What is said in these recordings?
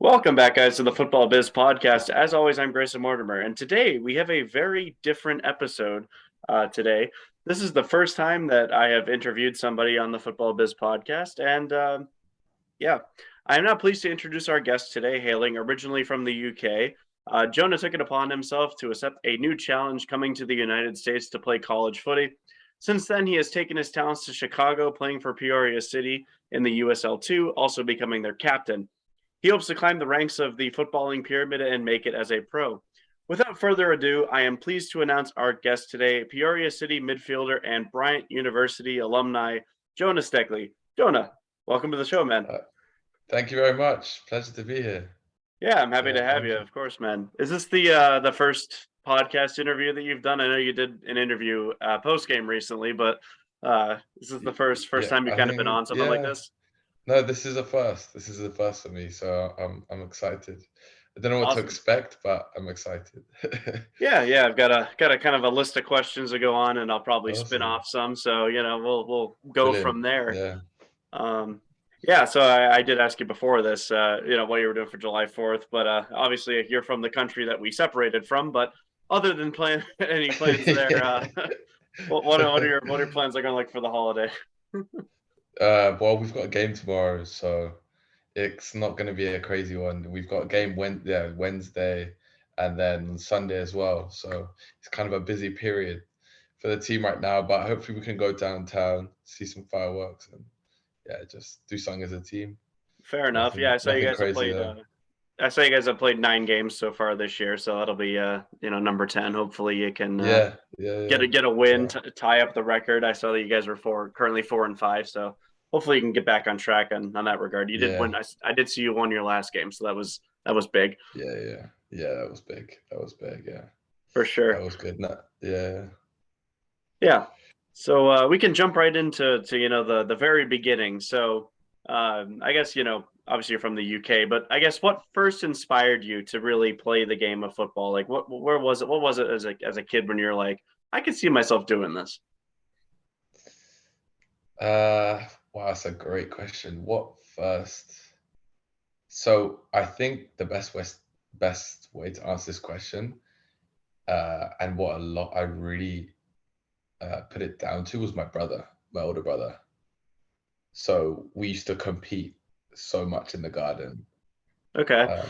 Welcome back, guys, to the Futbal Biz podcast. As always, I'm Graysen Mortimer, and today we have a very different episode. Today, this is the first time that I have interviewed somebody on the Futbal Biz podcast, and yeah, I am now pleased to introduce our guest today, hailing originally from the UK. Jonah took it upon himself to accept a new challenge coming to the United States to play college footy. Since then, he has taken his talents to Chicago, playing for Peoria City in the USL2, also becoming their captain. He hopes to climb the ranks of the footballing pyramid and make it as a pro. Without further ado, I am pleased to announce our guest today, Peoria City midfielder and Bryant University alumni, Jonah Stekly. Jonah, welcome to the show, man. Uh, Thank you very much. Pleasure to be here. Yeah, I'm happy Yeah, to have thank you, you. of course, man. Is this the first podcast interview that you've done? I know you did an interview post game recently, but this is the first Yeah, time you've I kind of been think on something like this. no, this is a first. This is the first for me, so I'm excited. I don't know what to Awesome. expect, but I'm excited. Yeah. I've got a kind of a list of questions to go on, and I'll probably spin Awesome. off some. So we'll go from Brilliant. there. Yeah. Um, yeah. So I did ask you before this, what you were doing for July 4th, but obviously you're from the country that we separated from. But other than plan any plans there, what are your plans like on like for the holiday? Well, we've got a game tomorrow, so it's not going to be a crazy one. We've got a game Wednesday and then Sunday as well. So it's kind of a busy period for the team right now, but hopefully we can go downtown, see some fireworks, and yeah, just do something as a team. Fair enough. Yeah, Nothing, nothing crazy though. I saw you guys have played 9 games so far this year, so that'll be number 10. Hopefully you can Yeah, yeah, get yeah. a win, So tie up the record. I saw that you guys were currently 4-5, so hopefully you can get back on track on that regard. You did yeah, win. I did see you won your last game, so that was big yeah. That was big. That was big. Yeah, for that sure. was good. No, yeah, Yeah. So we can jump right into the very beginning. So I guess obviously you're from the UK, but I guess what first inspired you to really play the game of football? Like where was it? What was it as a kid when you're like, I could see myself doing this? wow, that's a great question. What first? So I think the best way to answer this question, and what a lot I really put it down to was my brother, my older brother. So we used to compete so much in the garden. Okay. Um,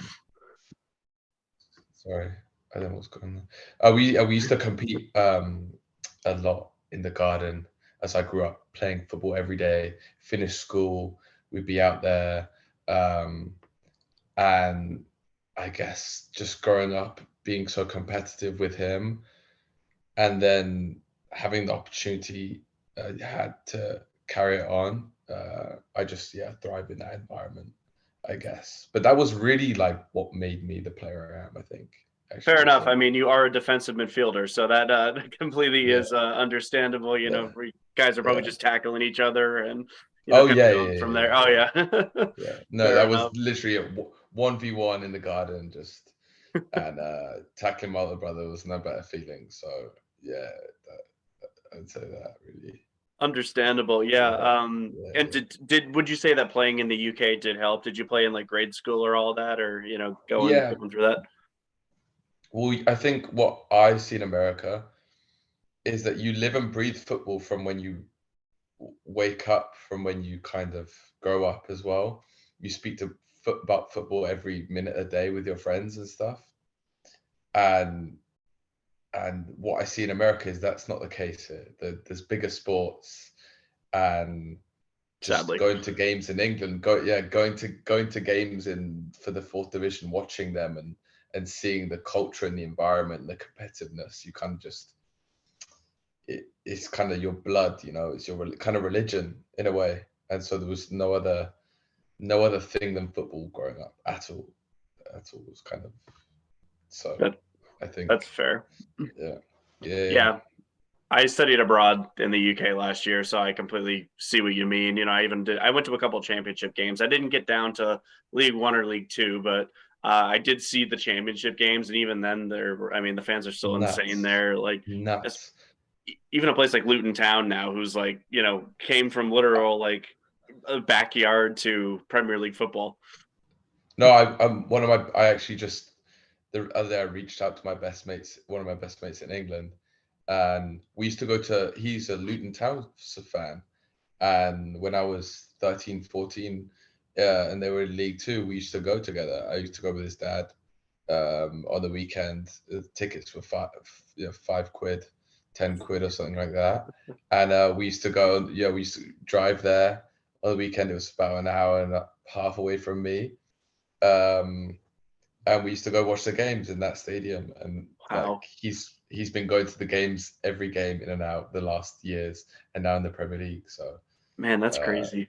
Sorry, I don't know what's going on. We used to compete a lot in the garden as I grew up playing football every day. Finish school, we'd be out there, um, and I guess just growing up being so competitive with him, and then having the opportunity had to carry it on. I just thrive in that environment, I guess. But that was really like what made me the player I am, I think, Fair actually. enough. I So mean, you are a defensive midfielder, so that completely yeah, is understandable. yeah, Where you guys are probably yeah. just tackling each other and Oh kind of yeah, going yeah, from yeah, there. yeah, Oh yeah. yeah. Yeah. No, Fair that was enough. literally a 1v1 in the garden, just and tackling my other brother was no better feeling. So yeah, I'd say that really. Understandable. Yeah. Yeah, And yeah, would you say that playing in the UK did help? Did you play in like grade school or all that, or yeah. going through that? Well, I think what I see in America is that you live and breathe football from when you wake up, from when you kind of grow up as well. You speak to about football every minute a day with your friends and stuff. And what I see in America is that's not the case here. There's bigger sports, and just Sadly, going to games in England, going to games in for the fourth division, watching them and seeing the culture and the environment and the competitiveness. You kind of just it's kind of your blood, it's your kind of religion in a way. And so there was no other thing than football growing up at all. At all was kind of so. that I that's think fair. yeah, yeah, Yeah. I studied abroad in the UK last year, so I completely see what you mean. I went to a couple championship games. I didn't get down to League One or League Two, but I did see the championship games, and even then, I mean, the fans are still insane nuts, there. Like, as, nuts. even a place like Luton Town now, who's like, came from literal like a backyard to Premier League football. No, I'm one of my. I actually just the other day I reached out to my best mates, one of my best mates in England, and we used to go to. He's a Luton Town fan, and when I was 13, 14, and they were in League Two, we used to go together. I used to go with his dad on the weekend. The tickets were £5, £10 or something like that. And we used to go. Yeah, we used to drive there on the weekend. It was about an hour and a half away from me. Um, and we used to go watch the games in that stadium. And like Wow, he's been going to the games, every game in and out the last years, and now in the Premier League. So man, that's uh, crazy.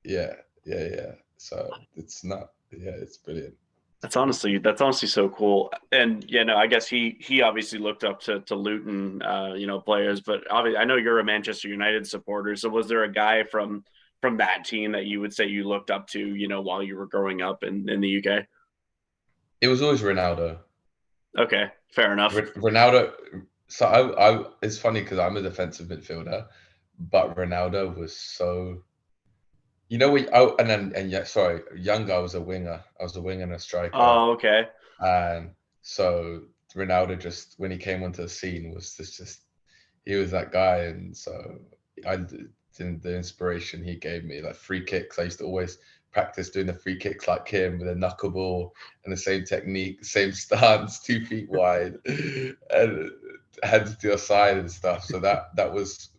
yeah, yeah. So it's not. Yeah, it's brilliant. It's brilliant. That's honestly so cool. And I guess he obviously looked up to Luton, players. But obviously, I know you're a Manchester United supporter. So was there a guy from that team that you would say you looked up to, while you were growing up in the UK? It was always Ronaldo. Okay, fair enough. Ronaldo. So it's funny because I'm a defensive midfielder, but Ronaldo was so. You know what? Oh, and yeah, sorry, younger. I was a winger. I was a winger and a striker, Oh, okay. and so Ronaldo just when he came onto the scene was just he was that guy, and so the inspiration he gave me, like free kicks. I used to always practice doing the free kicks like him with a knuckleball and the same technique, same stance, 2 feet wide, and hands to your side and stuff. So that was,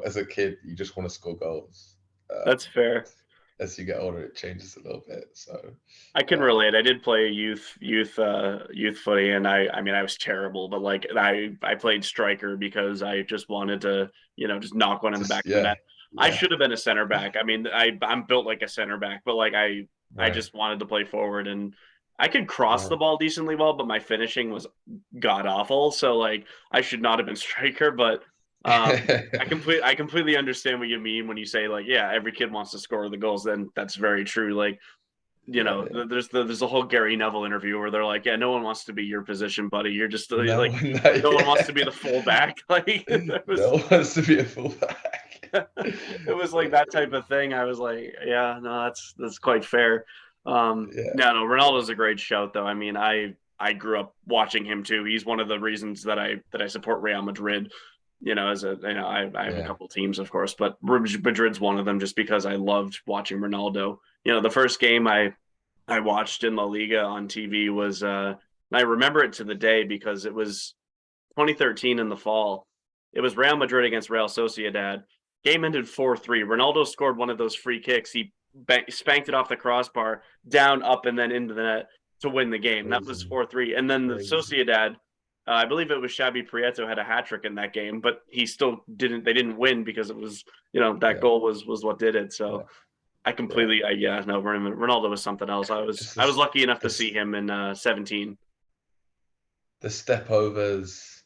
as a kid, you just want to score goals. That's Um, fair. as you get older, it changes a little bit. So, I can um, relate. I did play youth footy, and I mean I was terrible, but like I played striker because I just wanted to, just knock one in the back just of the yeah, net. I yeah, should have been a center back. I mean, I'm built like a center back, but like I right, just wanted to play forward, and I could cross the right. ball decently well, but my finishing was god awful. So like I should not have been striker, but I completely understand what you mean when you say like, yeah, every kid wants to score the goals. Then that's very true. Like, Yeah, yeah. there's a whole Gary Neville interview where they're like, yeah, no one wants to be your position, buddy. You're just No like, one, no one wants to be yeah. the fullback. Like it No was, one wants to be a fullback. it was like Yeah, that type of thing. I was like, yeah, no, that's quite fair. yeah, No, Ronaldo's a great shout though. I mean, I grew up watching him too. He's one of the reasons that I support Real Madrid. As I have a yeah. couple teams, of course, but Madrid's one of them just because I loved watching Ronaldo. The first game I watched in La Liga on TV was I remember it to the day because it was 2013 in the fall. It was Real Madrid against Real Sociedad. Game ended 4-3. Ronaldo scored one of those free kicks. He spanked it off the crossbar, down, up, and then into the net to win the game. That was Crazy, 4-3. And then the crazy. Sociedad, I believe it was Xabi Prieto had a hat trick in that game, but he still didn't. They didn't win because it was that Yeah, goal was what did it. yeah, So I yeah. completely, yeah, no, Ronaldo was something else. I was Just I was this, lucky enough to see this, him in 17. the step overs,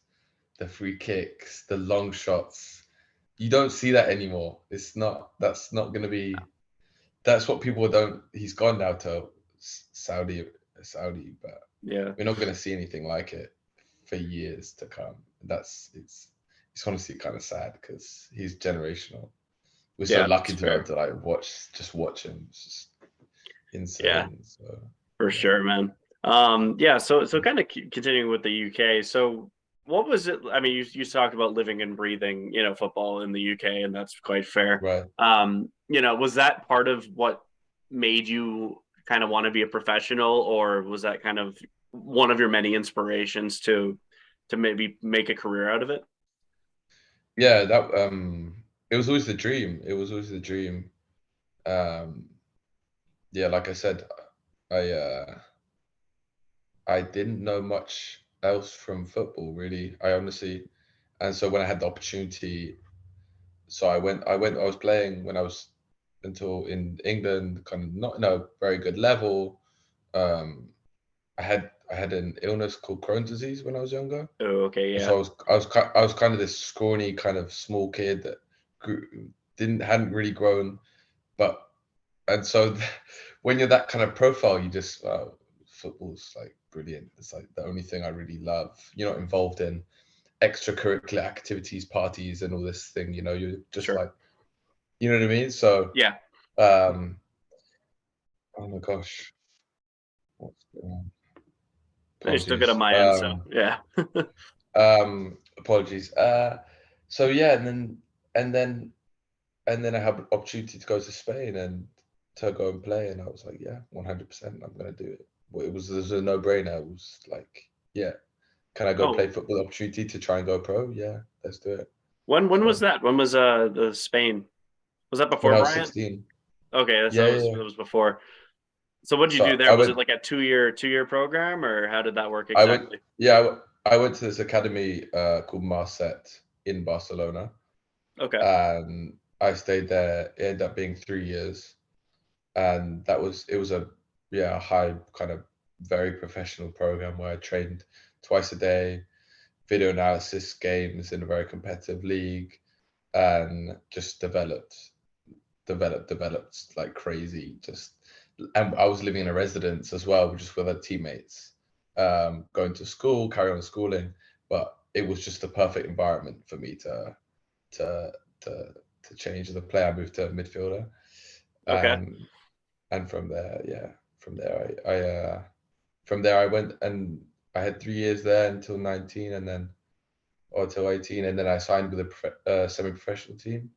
the free kicks, the long shots. You don't see that anymore. It's not. That's not going to be. That's what people don't. He's gone now to Saudi, but Yeah, we're not going to see anything like it for years to come. It's honestly kind of sad because he's generational. We're so yeah, lucky that's to be able fair. to just watch him. It's just Yeah, insane. So for yeah, sure, man. Yeah, so kind of continuing with the UK. So what was it? I mean, you talked about living and breathing, football in the UK, and that's quite fair. right. Was that part of what made you kind of want to be a professional, or was that kind of one of your many inspirations to maybe make a career out of it? Yeah, that it was always the dream. It was always the dream. Um, yeah, like I said, I I didn't know much else from football really. I honestly, and so when I had the opportunity, so I was playing when I was until in England, kind of not in a very good level. Um, I had an illness called Crohn's disease when I was younger, Oh, okay, and yeah, so I was kind of this scrawny kind of small kid that didn't hadn't really grown, but and so when you're that kind of profile, you just football's like brilliant. It's like the only thing I really love. You're not involved in extracurricular activities, parties, and all this thing. You're just sure, like, you know what I mean. So, yeah. um, oh my gosh, What's going on? I still good on Apologies. my end, so yeah. Apologies. So yeah, and then and then I had an opportunity to go to Spain and to go and play, and I was like, yeah, 100%, I'm gonna do it. Well, it was a no-brainer. It was like, yeah, can I go play Oh, football? Opportunity to try and go pro? Yeah, let's do it. when was So that? When was the Spain? Was that when before I was Bryant? 16, Okay, yeah, yeah, that yeah. was before. So what did you do So there? I Was it went, like a two year program, or how did that work I went, exactly? yeah, I went to this academy called Marset in Barcelona, Okay. and I stayed there. It ended up being 3 years, and it was a, yeah, a high kind of very professional program where I trained twice a day, video analysis games in a very competitive league, and just developed like crazy. Just, and I was living in a residence as well, just with other teammates, going to school, carry on schooling, but it was just the perfect environment for me to to to change the play. I moved to midfielder, Okay. and from there, yeah, from there from there I went, and I had 3 years there until 19, and then, or till 18, and then I signed with a semi-professional team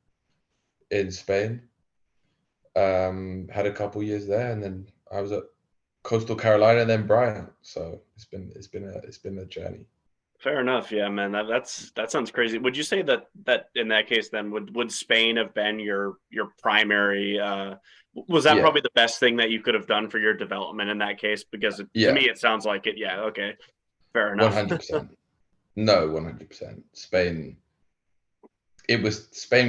in Spain. Had a couple years there, and then I was at Coastal Carolina, and then Bryant. So it's been a journey. Fair enough. Yeah, man. That sounds crazy. Would you say that in that case then would Spain have been your primary was that Yeah, probably the best thing that you could have done for your development in that case? Because to yeah, me it sounds like it. Yeah, okay. Fair one enough. hundred percent. No, 100%. Spain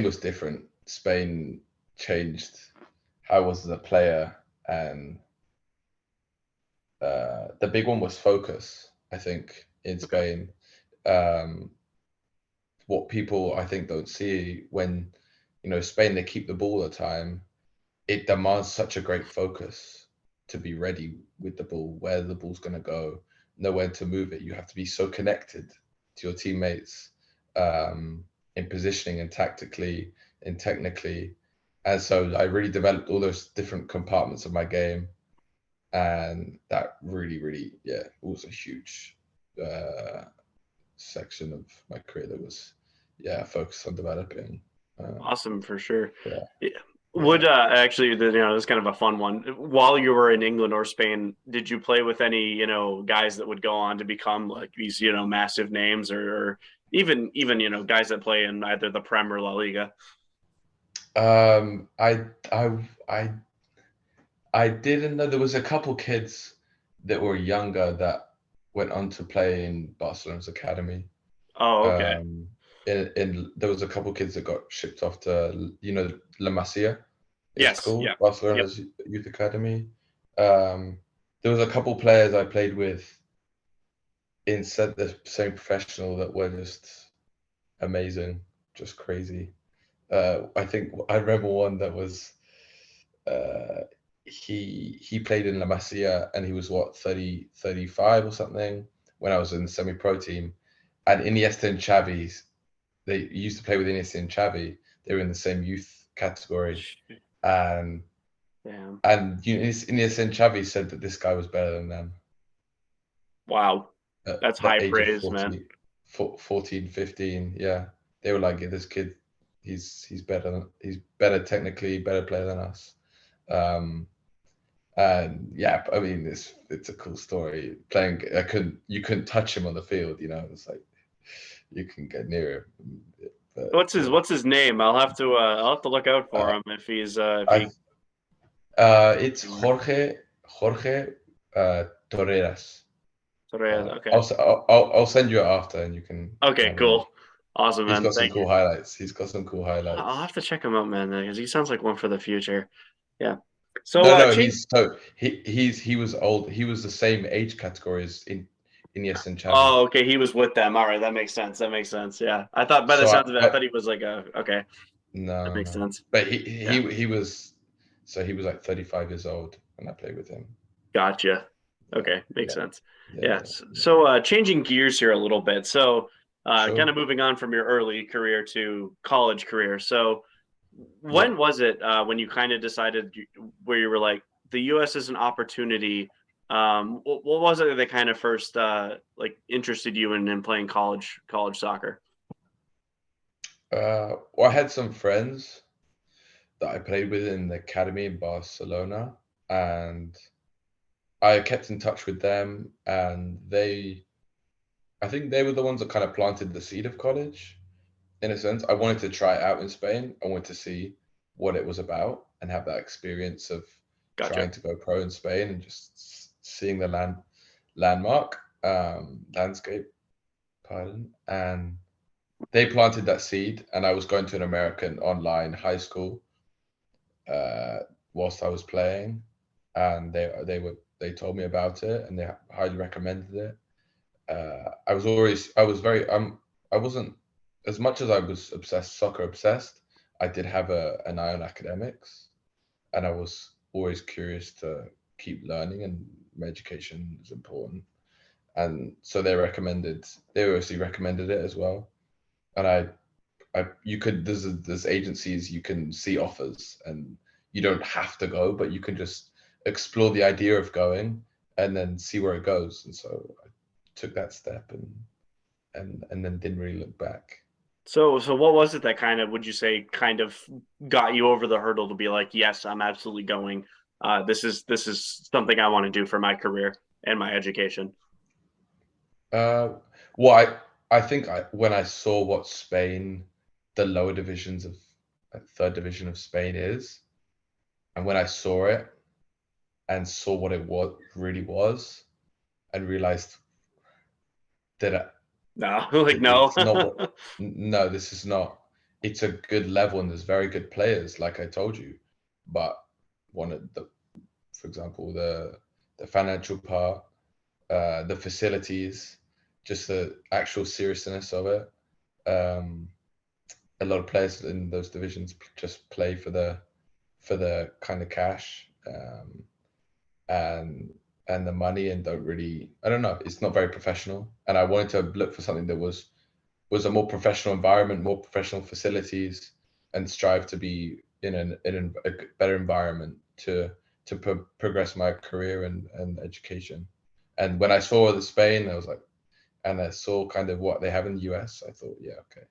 was different. Spain changed how I was as a player, and the big one was focus. I think in Okay. Spain, um, what people I think don't see when, Spain, they keep the ball all the time. It demands such a great focus to be ready with the ball, where the ball's going to go, know when to move it. You have to be so connected to your teammates, in positioning and tactically and technically. And so I really developed all those different compartments of my game. And that really, really, yeah, was a huge uh, section of my career that was, yeah, focused on developing. Um, Awesome for sure. yeah, Yeah. yeah. Would actually, this is kind of a fun one. While you were in England or Spain, did you play with any, guys that would go on to become like these, massive names, or even, guys that play in either the Prem or La Liga? Um, I, I, I, I didn't know there was a couple kids that were younger that went on to play in Barcelona's academy. Oh, okay. Um, in There was a couple kids that got shipped off to, La Masia, it's Yes. called Yeah. Yep. Barcelona's youth academy. Um, there was a couple players I played with instead the same professional that were just amazing, just crazy. I think I remember one that was, uh, he played in La Masia, and he was what, 30, 35 or something when I was in the semi-pro team. And Iniesta and Xavi, they used to play with Iniesta and Xavi. They were in the same youth category, and Damn. Iniesta and Xavi said that this guy was better than them Wow. at That's the high age of praise, man. 14, 14, 15. Yeah, they were like, yeah, this kid, he's better technically, better player than us. Um, and yeah, I mean, it's a cool story. Playing, you couldn't touch him on the field. It's like you can get near him, but yeah. What's his name? I'll have to look out for Uh, him if I he. It's Jorge Torreras. Okay. I'll send you it after, and you can Okay. have a look. Cool. Awesome, He's man. got some Thank you. cool highlights. He's got some cool I'll highlights. have to check him out, man, because he sounds like one for the future. Yeah. So, No, no, change. he was old. He was the same age category as in Iniesta and Xavi. Oh, okay. He was with them. All right, that makes sense. That makes sense. Yeah, I thought by the So sounds of it, I thought he was like a. Okay, that no, makes no, sense. but Yeah, he was, so he was like 35 years old when I played with him. gotcha. Yeah, Okay, makes yeah, sense. yeah, Yeah. yeah, yeah. So, changing gears here a little bit. So, kind Sure. of moving on from your early career to college career. So, Yeah. when was it when you kind of decided where you were like the U.S. is an opportunity? What was it that kind of first like interested you in playing college soccer? Well, I had some friends that I played with in the academy in Barcelona, and I kept in touch with them, and I think they were the ones that kind of planted the seed of college in a sense. I wanted to try it out in Spain. I wanted to see what it was about and have that experience of Gotcha. trying to go pro in Spain and just seeing the landscape, pardon. And they planted that seed, and I was going to an American online high school uh, whilst I was playing, and they told me about it, and they highly recommended it. I wasn't, as much as I was soccer obsessed, I did have an eye on academics, and I was always curious to keep learning, and my education is important. And so they obviously recommended it as well. And you could, there's agencies you can see offers, and you don't have to go, but you can just explore the idea of going and then see where it goes. And so I took that step, and then didn't really look back. So what was it that kind of, would you say, kind of got you over the hurdle to be like, yes, I'm absolutely going. This is something I want to do for my career and my education. Uh, well, I think when I saw what Spain, the lower divisions of third division of Spain is, and when I saw it and saw what it really was, and realized that No, like no. it's not what. No, this is not. It's a good level, and there's very good players, like I told you. But one of the, for example, the financial part, the facilities, just the actual seriousness of it. Um, a lot of players in those divisions just play for the kind of cash, and the money, and don't really. I don't know. It's not very professional, and I wanted to look for something that was a more professional environment, more professional facilities, and strive to be in a better environment to progress my career and education. And when I saw the Spain, I was like, and I saw kind of what they have in the US, I thought, yeah, okay,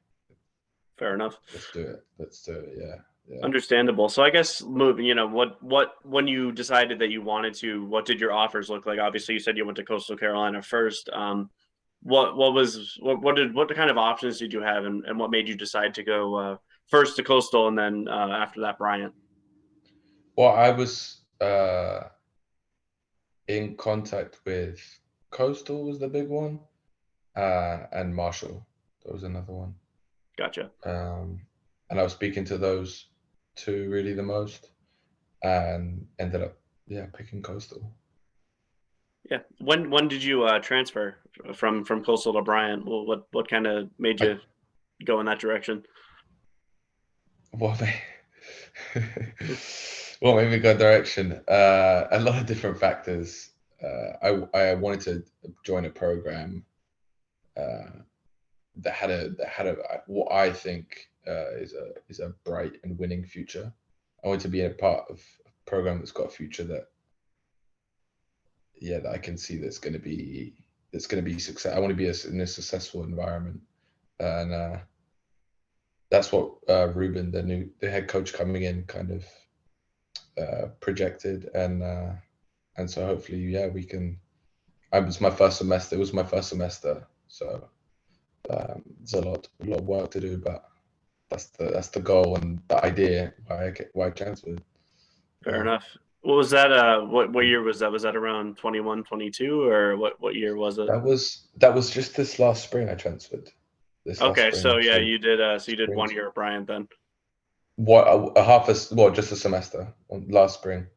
Fair enough. let's do it. Let's do it. Yeah, yeah. Understandable. So I guess moving, what when you decided that you wanted to, what did your offers look like? Obviously, you said you went to Coastal Carolina first. What kind of options did you have, and what made you decide to go first to Coastal and then after that Bryant? Well, I was in contact with Coastal was the big one, and Marshall. That was another one. Gotcha. Um, and I was speaking to those two really the most, and ended up, yeah, picking Coastal. Yeah. When did you transfer from Coastal to Bryant? Well, what kind of made I you go in that direction? what made, what made me go direction? A lot of different factors. I wanted to join a program uh, that had a what I think is a bright and winning future. I want to be a part of a program that's got a future that, yeah, that I can see that's going to be success. I want to be in a successful environment, and that's what Ruben, the head coach coming in, kind of projected, and so hopefully, yeah, we can. I was my first semester. It was my first semester, so there's a lot of work to do, but that's the goal and the idea why I transferred. Fair Yeah. enough. What was that? What year was that? Was that around 21, 22, or what year was it? That was just this last spring I transferred. This last Okay, so spring, yeah, so you did. So you did spring. 1 year at Bryant then. What a half a well, just a semester last spring.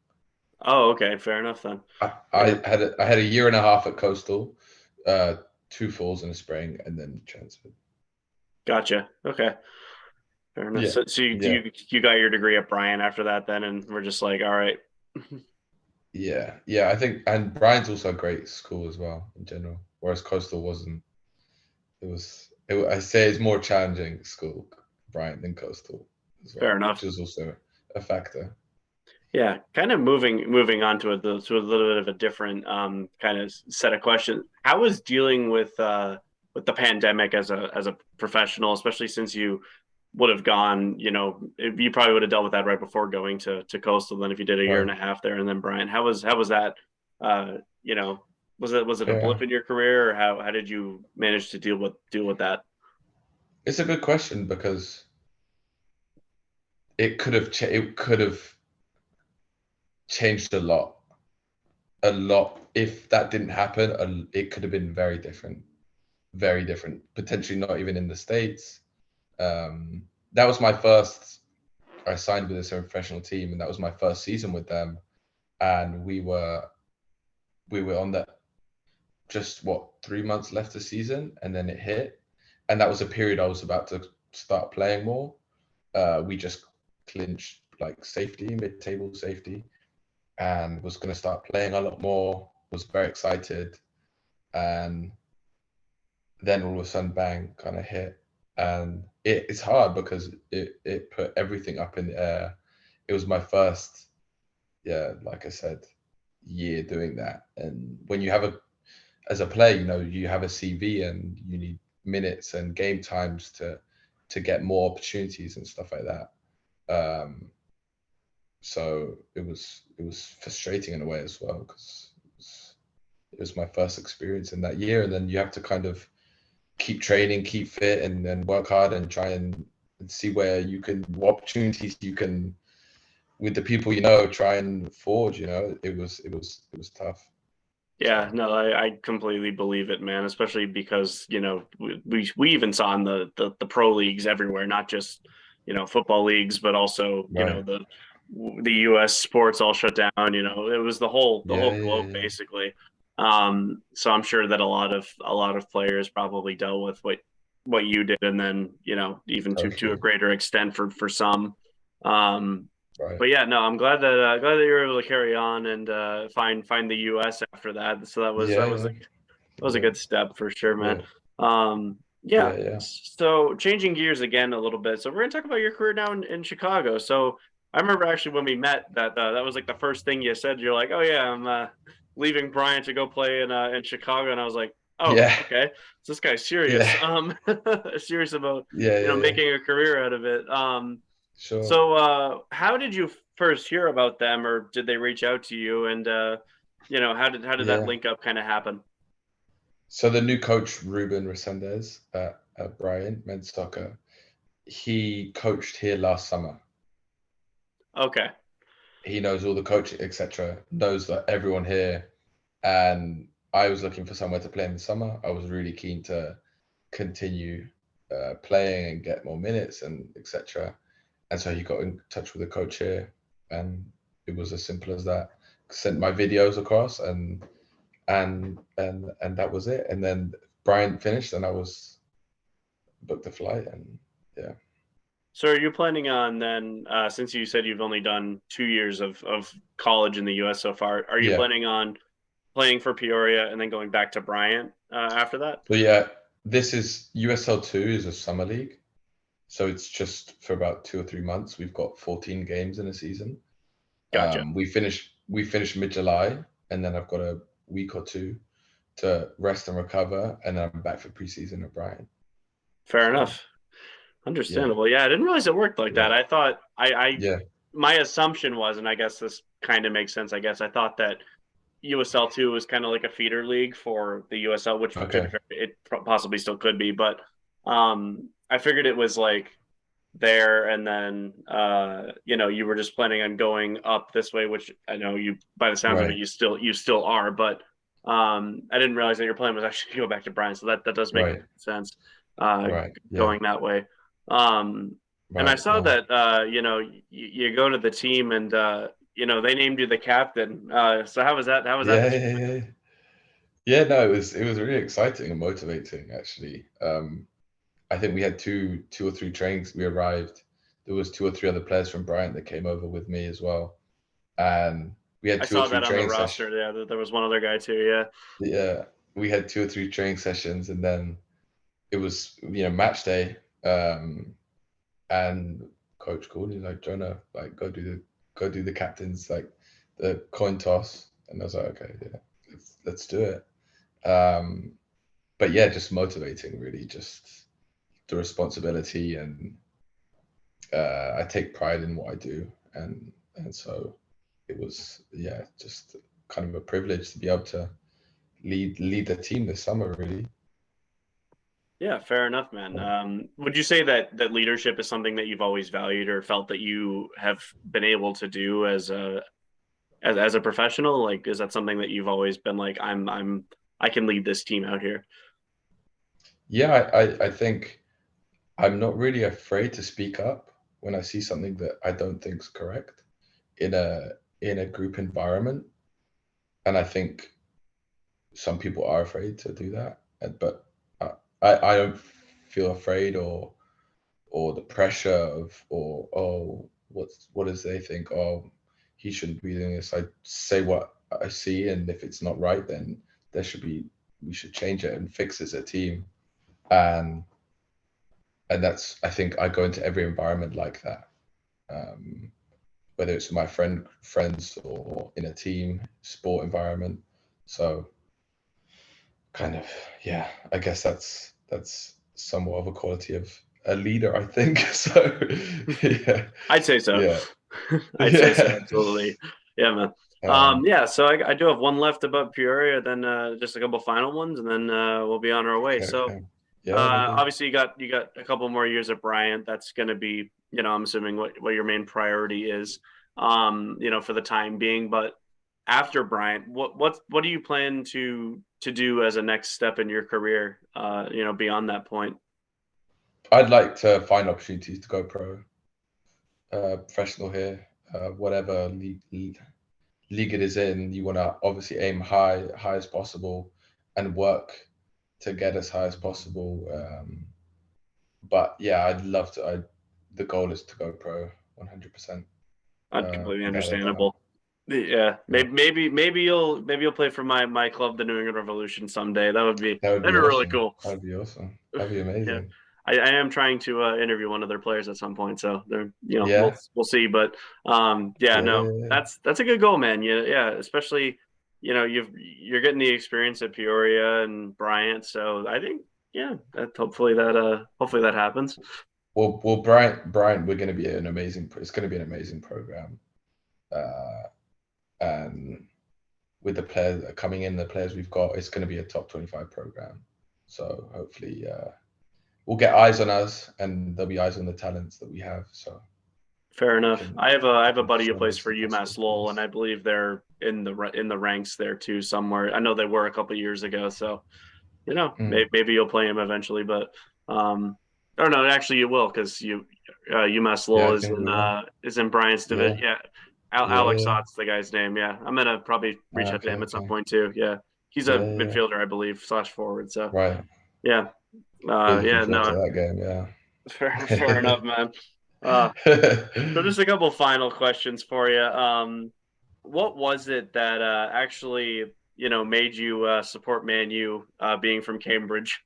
Oh, okay, fair enough then. I Fair enough. I had a year and a half at Coastal, uh, two falls in the spring, and then transferred. Gotcha. Okay, fair enough. Yeah, So yeah, you got your degree at Bryant after that then, and we're just like, all right, yeah, yeah. I think, and Bryant's also a great school as well in general, whereas Coastal wasn't. I say it's more challenging school, Bryant, than Coastal as fair well, which enough. is also a factor. Yeah, kind of moving on to a little bit of a different kind of set of questions. How was dealing with the pandemic as a professional, especially since you would have gone, you probably would have dealt with that right before going to Coastal. Then if you did a year and Right. a half there, and then Bryant, how was that? Uh, you know, was it a Yeah. blip in your career, or how did you manage to deal with that? It's a good question because it could have changed a lot. If that didn't happen, it could have been very different. Potentially not even in the States. That was my first. I signed with this professional team, and that was my first season with them. And we were on that just what 3 months left the season, and then it hit, and that was a period I was about to start playing more. We just clinched like safety, mid-table safety, and was going to start playing a lot more. Was very excited, and then all of a sudden, bang, kind of hit, and it's hard because it put everything up in the air. It was my first, yeah, like I said, year doing that, and when you have a as a player, you have a CV and you need minutes and game times to get more opportunities and stuff like that. Um, so it was frustrating in a way as well because it was my first experience in that year, and then you have to kind of keep training, keep fit, and then work hard and try and see what opportunities you can with the people try and forge. It was tough. Yeah, So no, I completely believe it, man. Especially because we even saw in the pro leagues everywhere, not just football leagues, but also right, the U.S. sports all shut down. It was the yeah, whole yeah, globe yeah, basically. So I'm sure that a lot of players probably dealt with what you did, and then even to a totally greater extent for some. Um, right. but yeah, no, I'm glad that you were able to carry on and find the U.S. after that. So Yeah, yeah, that was a yeah, good step for sure, man. yeah, Yeah. yeah, yeah, So changing gears again a little bit. So we're gonna talk about your career now in Chicago. So I remember actually when we met that was like the first thing you said. You're like, oh yeah, I'm leaving Bryant to go play in Chicago, and I was like, oh yeah, okay, so this guy's serious. yeah, Serious about yeah, yeah, yeah. making a career out of it. Sure. So, how did you first hear about them, or did they reach out to you? And how did that Yeah. link up kind of happen? So the new coach, Ruben Resendez at Bryant men's soccer, he coached here last summer. Okay, He knows all the coaching, etc. Knows that everyone here, and I was looking for somewhere to play in the summer. I was really keen to continue playing and get more minutes and etc. And so he got in touch with the coach here, and it was as simple as that. Sent my videos across, and that was it. And then Brian finished, and I was booked the flight, and yeah, so are you planning on then, since you said you've only done 2 years of college in the U.S. so far, are you yeah. planning on playing for Peoria and then going back to Bryant after that? So yeah, this is USL 2 is a summer league, so it's just for about 2 or 3 months. We've got 14 games in a season. Gotcha. We finish mid-July, and then I've got a week or two to rest and recover, and then I'm back for preseason at Bryant. Fair So enough. yeah, Understandable. Yeah, I didn't realize it worked like yeah, that. I thought yeah, my assumption was, and I guess this kind of makes sense. I guess I thought that USL 2 was kind of like a feeder league for the USL, which to be okay, fair, it possibly still could be, but I figured it was like there, and then you were just planning on going up this way, which I know you, by the sounds of it, right, you still are, but I didn't realize that your plan was actually to go back to Brian, so that does make right, sense, right, yeah, going that way. Um, and I right, saw yeah, that you go to the team, and they named you the captain. So how was that yeah, this yeah, yeah, yeah. Yeah, no, it was really exciting and motivating actually. I think we had two or three trainings. We arrived. There was two or three other players from Bryant that came over with me as well, and we had I two or saw three that on the training roster. sessions. Yeah, there was one other guy too. Yeah. Yeah, we had two or three training sessions, and then it was match day. And coach called. He's like, Jonah, like go do the captain's, like the coin toss. And I was like, okay, yeah, let's do it. But yeah, just motivating, really, just the responsibility, and I take pride in what I do, and so it was, yeah, just kind of a privilege to be able to lead the team this summer, really. Yeah, fair enough, man. Would you say that leadership is something that you've always valued or felt that you have been able to do as a professional? Like, is that something that you've always been like, I can lead this team out here? Yeah, I think I'm not really afraid to speak up when I see something that I don't think's correct in a group environment. And I think some people are afraid to do that, but I don't feel afraid, or the pressure of, or oh, what does they think? Oh, he shouldn't be doing this. I say what I see, and if it's not right, then we should change it and fix it as a team. And that's, I think I go into every environment like that, whether it's my friends or in a team sport environment. So kind of, yeah, I guess that's somewhat of a quality of a leader, I think. So yeah, I'd say so. yeah, I'd say so. yeah. Absolutely. Yeah, man. Um, Yeah. So I do have one left about Peoria, then just a couple final ones, and then we'll be on our way. okay, So okay. Yeah, lovely. obviously you got a couple more years at Bryant. That's going to be, I'm assuming what your main priority is, for the time being. But after Bryant, what do you plan to do as a next step in your career? Beyond that point. I'd like to find opportunities to go pro, professional here, whatever league it is in. You want to obviously aim high as possible, and work to get as high as possible. But yeah, I'd love to. The goal is to go pro 100%, Completely without a doubt. understandable. Yeah, Yeah, maybe you'll play for my club, the New England Revolution, someday. That would be that would that'd be be really awesome. cool. That'd be awesome. That'd be Yeah, amazing. I am trying to interview one of their players at some point, so they're we'll Yeah, we'll see. But yeah, yeah, no, yeah, yeah. that's a good goal, man. Yeah, especially you're getting the experience at Peoria and Bryant, so I think yeah, that hopefully that happens. Well, Bryant, we're going to be an amazing. It's going to be an amazing program, uh, and with the players that are coming in, the players we've got, it's going to be a top 25 program. So hopefully, we'll get eyes on us, and there'll be eyes on the talents that we have. So Fair we enough. can I have a buddy who show them plays for the best UMass football Lowell, and is. I believe they're in the ranks there too somewhere. I know they were a couple years ago, so Mm. maybe you'll play him eventually. But or no, actually you will because UMass Yeah, Lowell I think we will. is in Bryant's division. Yeah, Yeah, yeah, Alex yeah. Sott's the guy's name. Yeah, I'm gonna probably reach out to Okay, him at some okay. point too. Yeah, he's a Yeah, yeah, yeah. midfielder, I believe, slash forward. So Right. yeah, Be looking yeah, forward to no, that game. Yeah. fair enough, man. Uh, so just a couple final questions for you. What was it that actually, made you support Man U, being from Cambridge?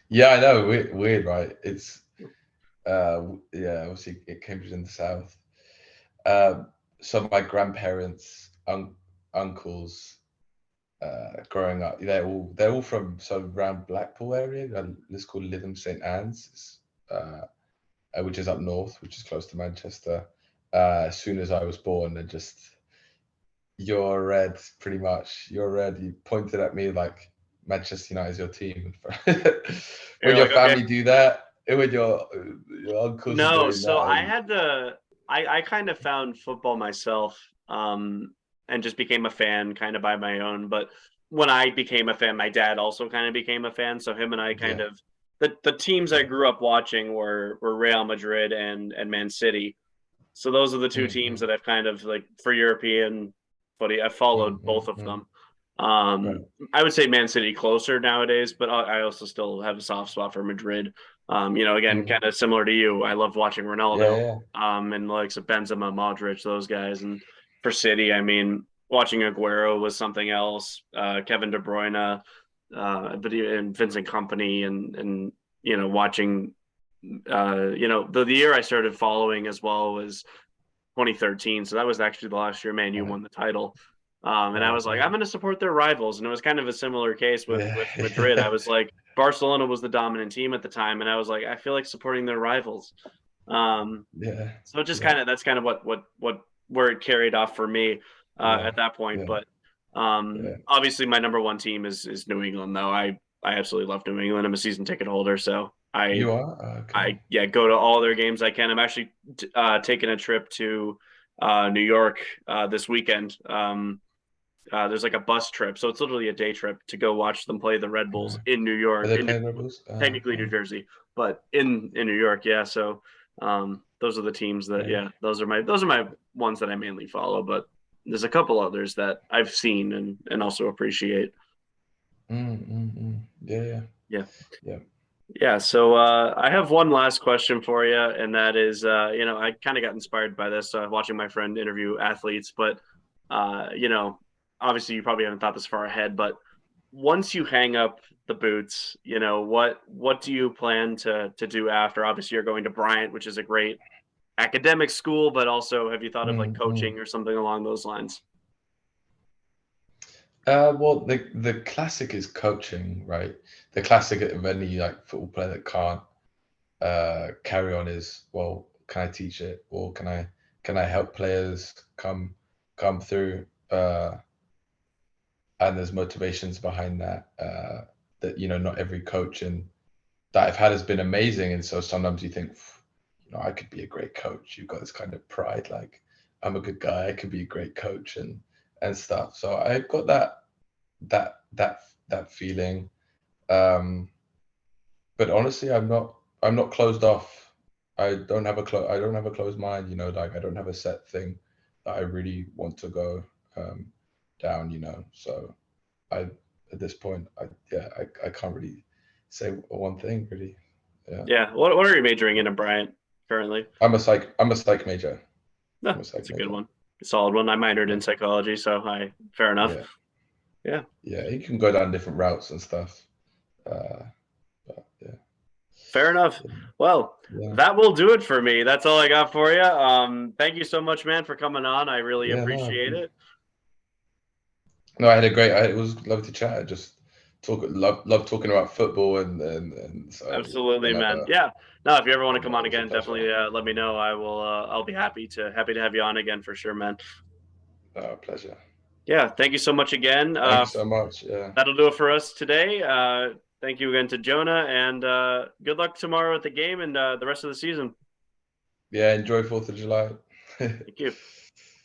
Yeah, I know. Weird, right? It's yeah. Obviously, it Cambridge in the south. Um, so my grandparents, uncles, growing up, they're all from, so around Blackpool area. It's called Lytham St Anne's, which is up north, which is close to Manchester. As soon as I was born, and just, you're red, pretty much. You're red. You pointed at me like Manchester United is your team. When You're your like, okay, family do that, and when your uncles are no. doing So that, I and had I kind of found football myself, and just became a fan kind of by my own. But when I became a fan, my dad also kind of became a fan. So him and I kind yeah, of the teams I yeah. grew up watching were Real Madrid and Man City. So those are the two teams Mm-hmm. that I've kind of like for European footy. I've followed both of Mm-hmm. them. Um, Right. I would say Man City closer nowadays, but I also still have a soft spot for Madrid. Again, Mm. kind of similar to you. I love watching Yeah, Ronaldo, yeah, and the likes of Benzema, Modric, those guys. And for City, I mean, watching Aguero was something else. Kevin De Bruyne, and Vincent Company, and watching. The year I started following as well was 2013. So that was actually the last year Man U won the title. And I was like, Okay. I'm going to support their rivals. And it was kind of a similar case with Yeah. Madrid. I was like, Barcelona was the dominant team at the time. And I was like, I feel like supporting their rivals. Yeah. So it just Yeah. that's kind of what where it carried off for me Yeah. at that point. Yeah. But Yeah. obviously my number one team is New England, though. I absolutely love New England. I'm a season ticket holder, so You are? Okay. I go to all their games I can. I'm actually taking a trip to New York this weekend. There's like a bus trip, so it's literally a day trip to go watch them play the Red Bulls in New Are York, they in playing Rebels? technically New Okay. Jersey, but in New York. Yeah, so those are the teams that Okay. those are my ones that I mainly follow. But there's a couple others that I've seen and also appreciate. Yeah. Yeah. Yeah. Yeah. Yeah, so I have one last question for you, and that is, I kind of got inspired by this watching my friend interview athletes, but you know, obviously you probably haven't thought this far ahead, but once you hang up the boots, what do you plan to do after? Obviously, you're going to Bryant, which is a great academic school, but also have you thought of like Mm. coaching or something along those lines? Well, the classic is coaching, right? The classic of any like football player that can't carry on is, well, can I teach it, or can I help players come through? And there's motivations behind that. That not every coach and that I've had has been amazing, and so sometimes you think, I could be a great coach. You've got this kind of pride, like I'm a good guy. I could be a great coach and stuff. So I've got that feeling. Um, but honestly, I'm not closed off. I don't have a closed mind. Like I don't have a set thing that I really want to go um, down. So I at this point, I can't really say one thing really. Yeah, Yeah, what are you majoring in at Bryant currently? I'm a psych major. No, I'm a it's psych a good major. one, a solid one. I minored Yeah, in psychology, so I fair enough. yeah, Yeah. yeah. You can go down different routes and stuff. But yeah, Fair enough. yeah, Well, yeah, that will do it for me. That's all I got for you. Thank you so much, man, for coming on. I really yeah. appreciate it. No, I had a great. It was lovely to chat. Just love talking about football and so Absolutely, man. whenever, Yeah. No, if you ever want to come it on was a again, pleasure. definitely let me know. I will. I'll be happy to have you on again for sure, man. Pleasure. Yeah. Thank you so much again. Thank you so much. Yeah, That'll do it for us today. Thank you again to Jonah, and good luck tomorrow at the game and the rest of the season. yeah. Enjoy 4th of July. Thank you.